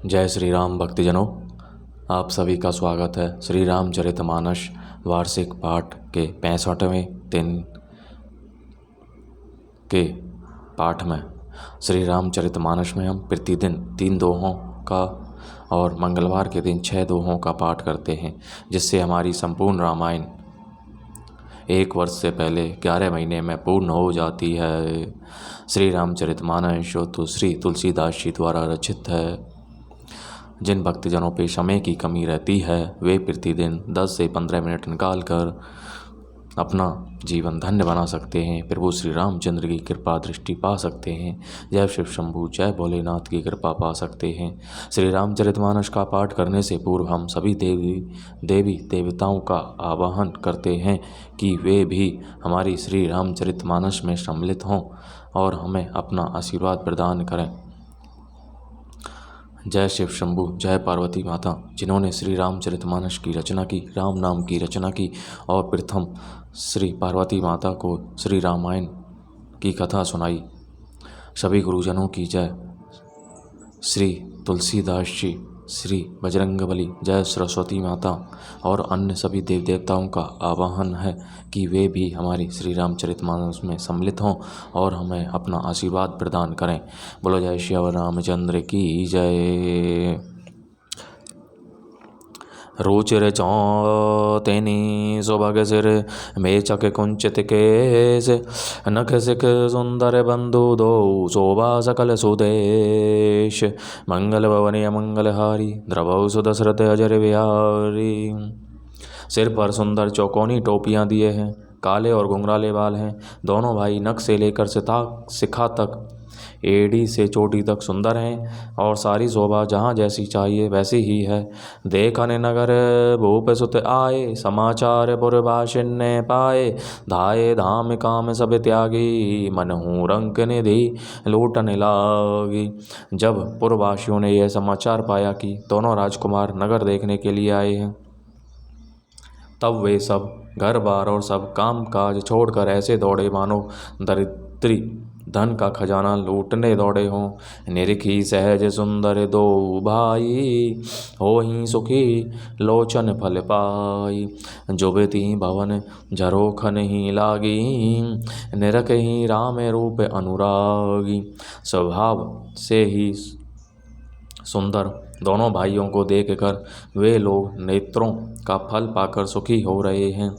जय श्री राम भक्तजनों, आप सभी का स्वागत है श्री रामचरितमानस वार्षिक पाठ के 65वें दिन के पाठ में। श्री रामचरितमानस में हम प्रतिदिन 3 दोहों का और मंगलवार के दिन 6 दोहों का पाठ करते हैं, जिससे हमारी संपूर्ण रामायण 1 वर्ष से पहले 11 महीने में पूर्ण हो जाती है। श्री रामचरितमानस तो श्री तुलसीदास जी द्वारा रचित है। जिन भक्तजनों पे समय की कमी रहती है वे प्रतिदिन 10 से 15 मिनट निकाल कर अपना जीवन धन्य बना सकते हैं, प्रभु श्री रामचंद्र की कृपा दृष्टि पा सकते हैं, जय शिव शंभू जय भोलेनाथ की कृपा पा सकते हैं। श्री रामचरितमानस का पाठ करने से पूर्व हम सभी देवी देवताओं का आवाहन करते हैं कि वे भी हमारी श्री रामचरितमानस में सम्मिलित हों और हमें अपना आशीर्वाद प्रदान करें। जय शिव शंभू जय पार्वती माता, जिन्होंने श्री रामचरितमानस की रचना की, राम नाम की रचना की और प्रथम श्री पार्वती माता को श्री रामायण की कथा सुनाई। सभी गुरुजनों की जय। श्री तुलसीदास जी, श्री बजरंगबली, जय सरस्वती माता और अन्य सभी देव देवताओं का आवाहन है कि वे भी हमारी श्री रामचरितमानस में सम्मिलित हों और हमें अपना आशीर्वाद प्रदान करें। बोलो जय श्री रामचंद्र की जय। रुचिर चौतेनी सुभग सिर मेचक कुंचित केस, नख सिख सुंदर बंधु दो शोभा सकल सुदेश, मंगल भवनी अमंगलहारी द्रवौ सुदशरथ अजर बिहारी। सिर पर सुंदर चौकोनी टोपियां दिए हैं, काले और घुंघराले बाल हैं। दोनों भाई नख से लेकर शिखा तक, एड़ी से चोटी तक सुंदर हैं और सारी शोभा जहाँ जैसी चाहिए वैसी ही है। देखन नगर भूप सुत आए, समाचार पुरभाषिन ने पाए, धाये धाम काम सब त्यागी, मनहु रंक निधि लूटन लागी। जब पुरवासियों ने यह समाचार पाया कि दोनों राजकुमार नगर देखने के लिए आए हैं, तब वे सब घर बार और सब काम काज छोड़कर ऐसे दौड़े मानो दरिद्री धन का खजाना लूटने दौड़े हों। निरखी सहज सुंदर दो भाई, हो ही सुखी लोचन फल पाई, जुबती भवन झरोखन ही लागी, निरख ही राम रूप अनुरागी। स्वभाव से ही सुंदर दोनों भाइयों को देखकर वे लोग नेत्रों का फल पाकर सुखी हो रहे हैं।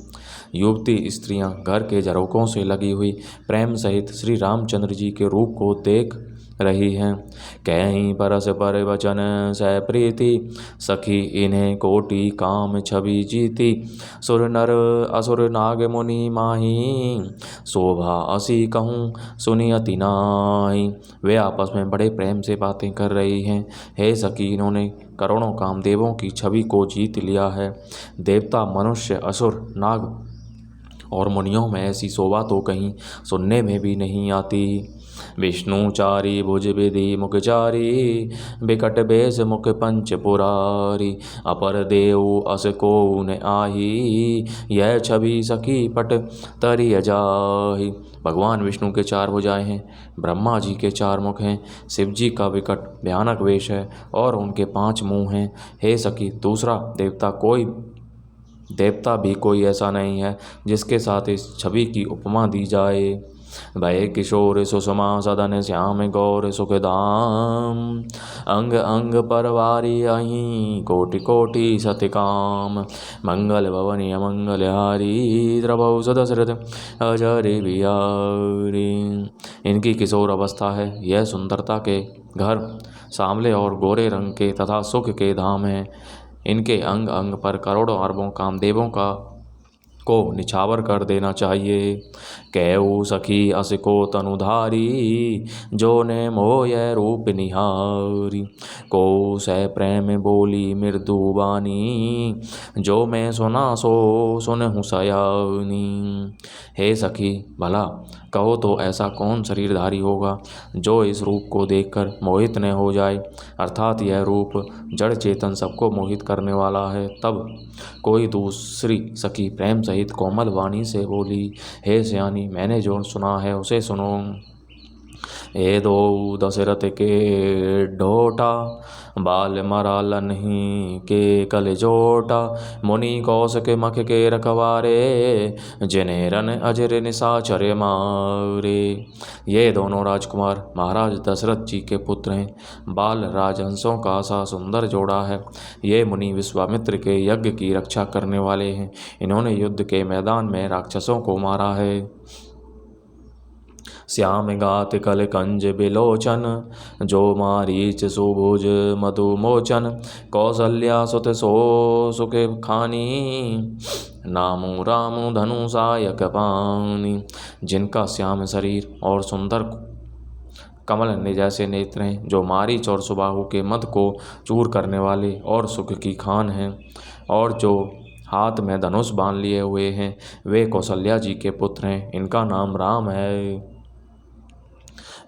युवती स्त्रियां घर के झरोकों से लगी हुई प्रेम सहित श्री रामचंद्र जी के रूप को देख रही हैं। कहीं परस पर वचन सह प्रीति, सखी इन्हें कोटि काम छवि जीती, सुर नर असुर नाग मुनि माही, शोभा असी कहूँ सुनी अति नाई। वे आपस में बड़े प्रेम से बातें कर रही हैं। हे सखी, इन्होंने करोड़ों कामदेवों की छवि को जीत लिया है। देवता, मनुष्य, असुर, नाग और मुनियों में ऐसी शोभा तो कहीं सुनने में भी नहीं आती। विष्णु चारी भुज विधि मुखचारी, बिकट बेस मुख पंच पुरारी, अपर देव अस को न आही, यह छवि सखी पट तरिय जाही। भगवान विष्णु के 4 भुजाएं हैं, ब्रह्मा जी के 4 मुख हैं, शिव जी का विकट भयानक वेश है और उनके 5 मुंह हैं। हे सखी, दूसरा देवता भी कोई ऐसा नहीं है जिसके साथ इस छवि की उपमा दी जाए। भय किशोर सुषमा सदन श्याम गौर सुखधाम, अंग अंग परवारी अहीं कोटि कोटि सतिकाम, मंगल भवनी अमंगलहारी द्रवौ सुदशरथ अजर बिहारी। इनकी किशोर अवस्था है। यह सुंदरता के घर सांवले और गोरे रंग के तथा सुख के धाम हैं। इनके अंग अंग पर करोड़ों अरबों कामदेवों को निछावर कर देना चाहिए। कैऊ सखी अस को तनुधारी, जो ने मोह रूप निहारी, को सह प्रेम बोली मृदु बानी, जो मैं सुना सो सुनहु सयानी। हे सखी, भला कहो तो ऐसा कौन शरीरधारी होगा जो इस रूप को देखकर मोहित न हो जाए। अर्थात यह रूप जड़ चेतन सबको मोहित करने वाला है। तब कोई दूसरी सखी प्रेम सहित कोमल वाणी से बोली, हे सयानी, मैंने जो सुना है उसे सुनो। ए दो दशरथ के ढोटा, बाल मरा लन्ही के कल जोटा, मुनि कौशिक मख के रखवारे, जिन्हें रन अजर निशाचर मारे। ये दोनों राजकुमार महाराज दशरथ जी के पुत्र हैं। बाल राजहंसों का सा सुंदर जोड़ा है। ये मुनि विश्वामित्र के यज्ञ की रक्षा करने वाले हैं। इन्होंने युद्ध के मैदान में राक्षसों को मारा है। श्याम गात कल कंज बिलोचन, जो मारीच सुभुज मधुमोचन, कौसल्या सुत सो सुख खानी, नामो रामो धनु सायक पानी। जिनका श्याम शरीर और सुंदर कमल ने जैसे नेत्र हैं, जो मारीच और सुबाहु के मध को चूर करने वाले और सुख की खान हैं, और जो हाथ में धनुष बांध लिए हुए हैं, वे कौशल्या जी के पुत्र हैं। इनका नाम राम है।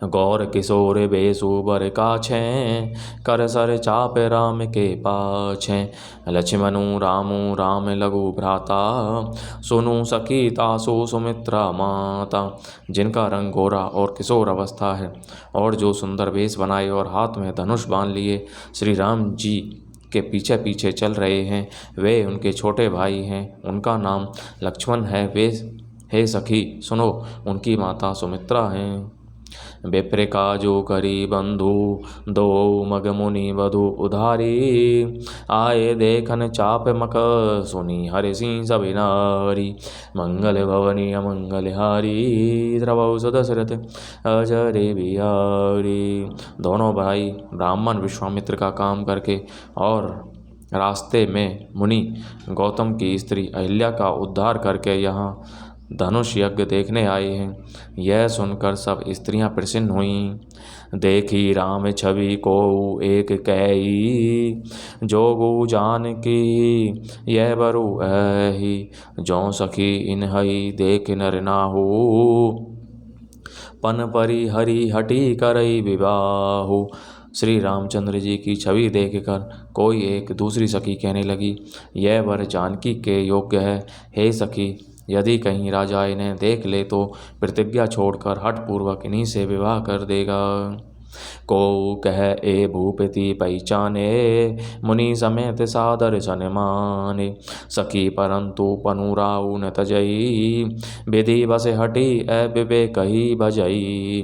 गौर किशोर बेसु बर काछे, कर सर चाप राम के पाछे, लक्ष्मणु रामु राम लघु भ्राता, सुनु सखी तासु सुमित्रा माता। जिनका रंग गोरा और किशोर अवस्था है, और जो सुंदर वेश बनाए और हाथ में धनुष बांध लिए श्री राम जी के पीछे पीछे चल रहे हैं, वे उनके छोटे भाई हैं। उनका नाम लक्ष्मण है। वे हे सखी सुनो, उनकी माता सुमित्रा हैं। विप्र काजो करी बंधु, दो मग मुनि वधु उधारी, आए देखन चाप मक सुनी हरि सिंह सभी नारी, मंगल भवनी अमंगल हारी, द्रवौ सुदशरथ अजरे बिहारी। दोनों भाई ब्राह्मण विश्वामित्र का काम करके और रास्ते में मुनि गौतम की स्त्री अहिल्या का उद्धार करके यहाँ धनुष यज्ञ देखने आए हैं। यह सुनकर सब स्त्रियां प्रसन्न हुईं। देखी राम छवि को एक कैई, जोगु जान की यह बरु ऐही, जो सखी इन्हई देख नर नाहु, पन परी हरि हटी करई विवाहु। श्री रामचंद्र जी की छवि देखकर कोई एक दूसरी सखी कहने लगी, यह वर जानकी के योग्य है। हे सखी, यदि कहीं राजा इन्हें देख ले तो प्रतिज्ञा छोड़कर हठपूर्वक इन्हीं से विवाह कर देगा। को कह ए भूपति पहचाने, मुनि समेत सादर सन माने, सखी परंतु पनुराउ न तजई, विधि बस हटी अविवेक ही भजई।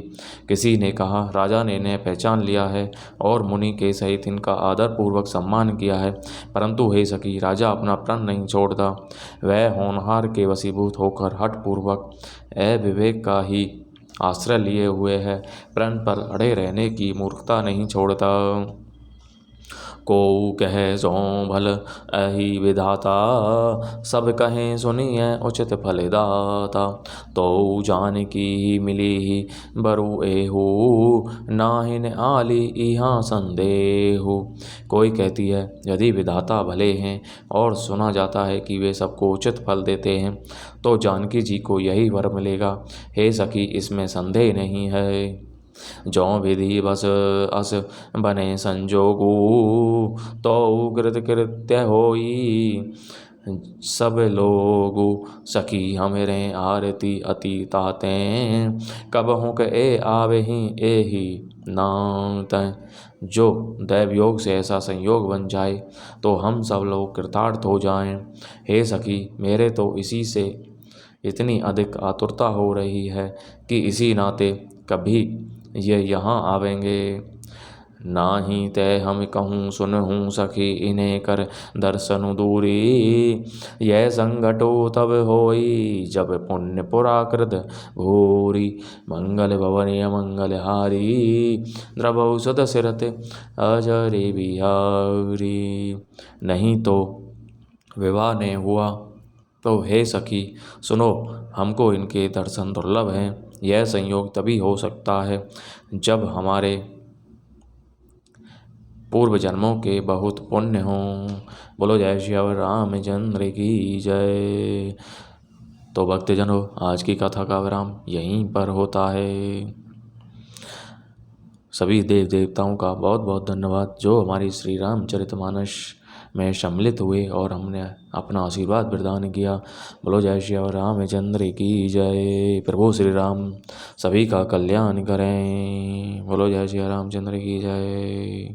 किसी ने कहा, राजा ने इन्हें पहचान लिया है और मुनि के सहित इनका आदर पूर्वक सम्मान किया है, परंतु हे सखी, राजा अपना प्रण नहीं छोड़ता। वह होनहार के वशीभूत होकर हठपूर्वक अविवेक का ही आश्रय लिए हुए है, प्रण पर अड़े रहने की मूर्खता नहीं छोड़ता। को कह सो भल अहि विधाता, सब कहें सुनिए उचित फल दाता, तो जानकी मिली बरु एहू, नाहिन आली इहाँ संदेहु। कोई कहती है, यदि विधाता भले हैं और सुना जाता है कि वे सबको उचित फल देते हैं, तो जानकी जी को यही वर मिलेगा। हे सखी, इसमें संदेह नहीं है। जो विधि बस अस बने संजोगु, तो कृत कृत्य होई सब लोगु। सखी हमरे आरती अति ताते, कबहु के ए आवे ही एही नात। जो दैवयोग से ऐसा संयोग बन जाए तो हम सब लोग कृतार्थ हो जाएं। हे सखी, मेरे तो इसी से इतनी अधिक आतुरता हो रही है कि इसी नाते कभी ये यहाँ आवेंगे। नाही तय हम कहूँ सुनहूँ सखी, इन्हें कर दर्शन दूरी, यह संगठो तब होई, जब पुण्य पुराकृत भूरी, मंगल भवनी अमंगल हारी, द्रवौ सुदशरथ अजरे बिहारी। नहीं तो विवाह ने हुआ तो हे सखी सुनो, हमको इनके दर्शन दुर्लभ हैं। यह संयोग तभी हो सकता है जब हमारे पूर्व जन्मों के बहुत पुण्य हों। बोलो जय श्री रामचंद्र की जय। तो भक्तजनों, आज की कथा का विराम यहीं पर होता है। सभी देव देवताओं का बहुत बहुत धन्यवाद जो हमारी श्री रामचरितमानस में सम्मिलित हुए और हमने अपना आशीर्वाद प्रदान किया। बोलो जय श्री रामचंद्र की जय। प्रभु श्री राम सभी का कल्याण करें। बोलो जय श्री रामचंद्र की जय।